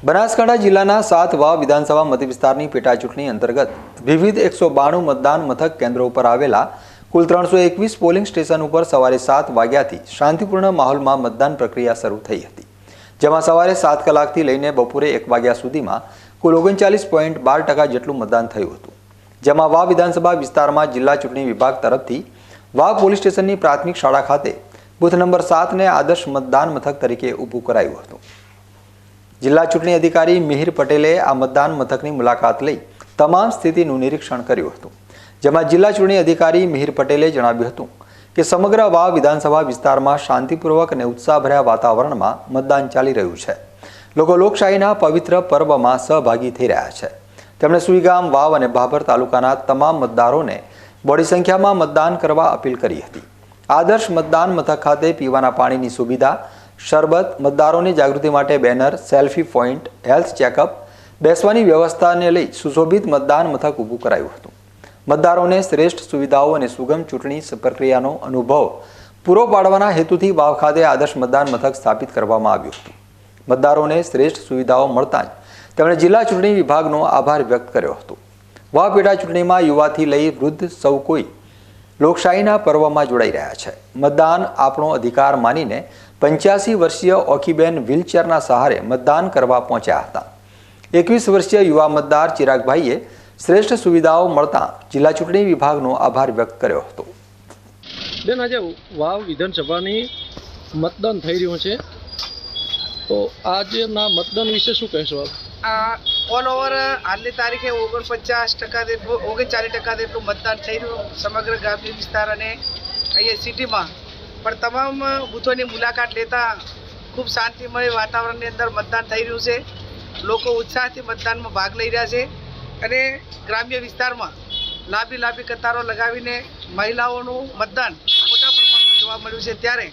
બનાસકાંઠા જિલ્લાના 7 વાવ વિધાનસભા મતવિસ્તારની પેટાચૂંટણી અંતર્ગત વિવિધ 192 મતદાન મથક કેન્દ્રો ઉપર આવેલા કુલ 321 પોલિંગ સ્ટેશન ઉપર સવારે 7 વાગ્યાથી શાંતિપૂર્ણ માહોલમાં મતદાન પ્રક્રિયા શરૂ થઈ હતી, જેમાં સવારે 7 કલાકથી લઈને બપોરે 1 વાગ્યા સુધીમાં કુલ 39.12% જેટલું મતદાન થયું હતું, જેમાં વાવ વિધાનસભા વિસ્તારમાં જિલ્લા ચૂંટણી વિભાગ તરફથી વાવ પોલીસ સ્ટેશનની પ્રાથમિક શાળા ખાતે બૂથ નંબર 7ને આદર્શ મતદાન મથક તરીકે ઊભું કરાયું હતું। જિલ્લા ચૂંટણી અધિકારી મિહિર પટેલે આ મતદાન મથકની મુલાકાત લઈ તમામ સ્થિતિનું નિરીક્ષણ કર્યું હતું, જેમાં જિલ્લા ચૂંટણી અધિકારી મિહિર પટેલે જણાવ્યું હતું કે સમગ્ર વાવ વિધાનસભા વિસ્તારમાં શાંતિપૂર્વક અને ઉત્સાહભર્યા વાતાવરણમાં મતદાન ચાલી રહ્યું છે। લોકો લોકશાહીના પવિત્ર પર્વમાં સહભાગી થઈ રહ્યા છે। તેમણે સુઈગામ, વાવ અને ભાભર તાલુકાના તમામ મતદારોને બોડી સંખ્યામાં મતદાન કરવા અપીલ કરી હતી। આદર્શ મતદાન મથક ખાતે પીવાના પાણીની સુવિધા, શરબત, મતદારોની જાગૃતિ માટે banner, selfie point, health checkup, બેસવાની વ્યવસ્થાને લઈ સુશોભિત મતદાન મથક ઊભું કરાયું હતું। મતદારોને શ્રેષ્ઠ સુવિધાઓ અને સુગમ ચૂંટણી પ્રક્રિયાનો અનુભવ પૂરો પાડવાના હેતુથી વાવ ખાતે આદર્શ મતદાન મથક સ્થાપિત કરવામાં આવ્યું હતું। મતદારોને શ્રેષ્ઠ સુવિધાઓ મળતા જ તેમણે જિલ્લા ચૂંટણી વિભાગનો આભાર વ્યક્ત કર્યો હતો। વાવ પેટા ચૂંટણીમાં યુવાથી લઈ વૃદ્ધ સૌ કોઈ લોકશાહીના પર્વમાં જોડાઈ રહ્યા છે। મતદાન આપણો અધિકાર માનીને 85 વર્ષીય ઓખીબેન વ્હીલચેરના સહારે મતદાન કરવા પહોંચ્યા હતા। 21 વર્ષીય યુવા મતદાર ચિરાગભાઈએ શ્રેષ્ઠ સુવિધાઓ મળતા જિલ્લા ચૂંટણી વિભાગનો આભાર વ્યક્ત કર્યો હતો। બેન, આજે વાવ વિધાનસભાની મતદાન થઈ રહ્યું છે, તો આજના મતદાન વિશે શું કહેશો આપ? ઓલ ઓવર હાલની તારીખે 39% જેટલું મતદાન થઈ રહ્યું સમગ્ર ગ્રામ્ય વિસ્તાર અને અહીંયા સિટીમાં, પણ તમામ બૂથોની મુલાકાત લેતા ખૂબ શાંતિમય વાતાવરણની અંદર મતદાન થઈ રહ્યું છે। લોકો ઉત્સાહથી મતદાનમાં ભાગ લઈ રહ્યા છે અને ગ્રામ્ય વિસ્તારમાં લાંબી કતારો લગાવીને મહિલાઓનું મતદાન મોટા પ્રમાણમાં જોવા મળ્યું છે। ત્યારે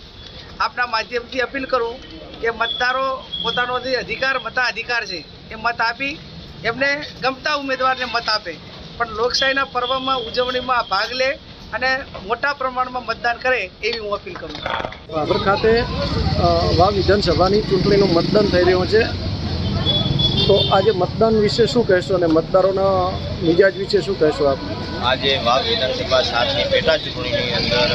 આપના માધ્યમથી અપીલ કરું કે મતદારો પોતાનો જે મતાધિકાર છે એ મત આપી એમને ગમતા ઉમેદવારને મત આપે, પણ લોકશાહીના પર્વમાં ઉજવણીમાં ભાગ લે અને મોટા પ્રમાણમાં મતદાન કરે એવી હું અપીલ કરું છું। ભાભર ખાતે વાવ વિધાનસભાની ચૂંટણીનું મતદાન થઈ રહ્યું છે, તો આજે મતદાન વિશે શું કહેશો અને મતદારોના મિજાજ વિશે શું કહેશો આપ? આજે વાવ વિધાનસભા 7ની પેટા ચૂંટણીની અંદર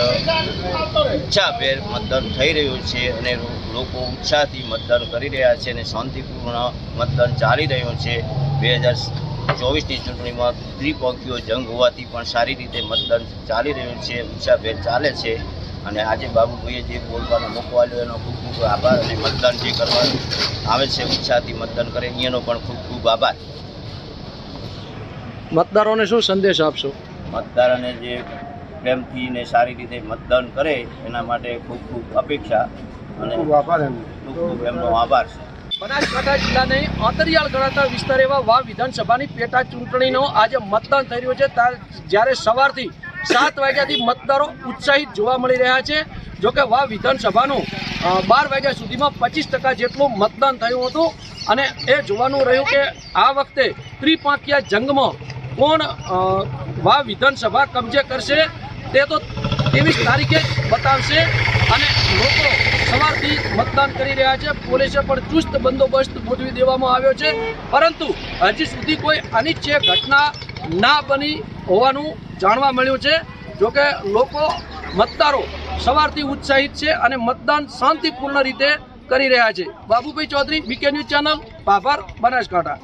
ઉત્સાહભેર મતદાન થઈ રહ્યું છે અને લોકો ઉત્સાહથી મતદાન કરી રહ્યા છે અને શાંતિપૂર્ણ મતદાન ચાલી રહ્યું છે। 2024ની ચૂંટણીમાં ત્રિપક્ષીય જંગ હોવાથી પણ સારી રીતે મતદાન ચાલી રહ્યું છે, ઉત્સાહભેર ચાલે છે અને આજે બાબુભાઈએ જે બોલવાનો મોકો આપ્યો એનો ખૂબ ખૂબ આભાર અને મતદાન જે કરવા આવે છે ઉત્સાહથી મતદાન કરે એનો પણ ખૂબ ખૂબ આભાર। મતદારોને શું સંદેશ આપશો? મતદારોને જે પ્રેમથી ને સારી રીતે મતદાન કરે એના માટે ખૂબ ખૂબ અપેક્ષા અને ખૂબ એમનો આભાર છે। બનાસકાંઠા જિલ્લાને અંતરિયાળ ગણાતા વિસ્તાર એવા વાવ વિધાનસભાની પેટા ચૂંટણીનો આજે મતદાન થઈ રહ્યું છે, જ્યારે સવારથી 7 વાગ્યાથી મતદારો ઉત્સાહિત જોવા મળી રહ્યા છે। જોકે વાવ વિધાનસભાનું 12 વાગ્યા સુધીમાં 25% જેટલું મતદાન થયું હતું અને એ જોવાનું રહ્યું કે આ વખતે ત્રિપાંખીયા જંગમાં કોણ વાવ વિધાનસભા કબજે કરશે તે તો 23 તારીખે જ બતાવશે અને લોકો સવારથી મતદાન કરી રહ્યા છે। પોલીસે પણ ચુસ્ત બંદોબસ્ત ગોઠવી દેવામાં આવ્યો છે, પરંતુ હજી સુધી કોઈ અનિચ્છનીય ઘટના ના બની હોવાનું જાણવા મળ્યું છે। જોકે લોકો મતદારો સવારથી ઉત્સાહિત છે અને મતદાન શાંતિપૂર્ણ રીતે કરી રહ્યા છે। Babubhai Chaudhari, BK news channel, Bhabhar, Banaskantha.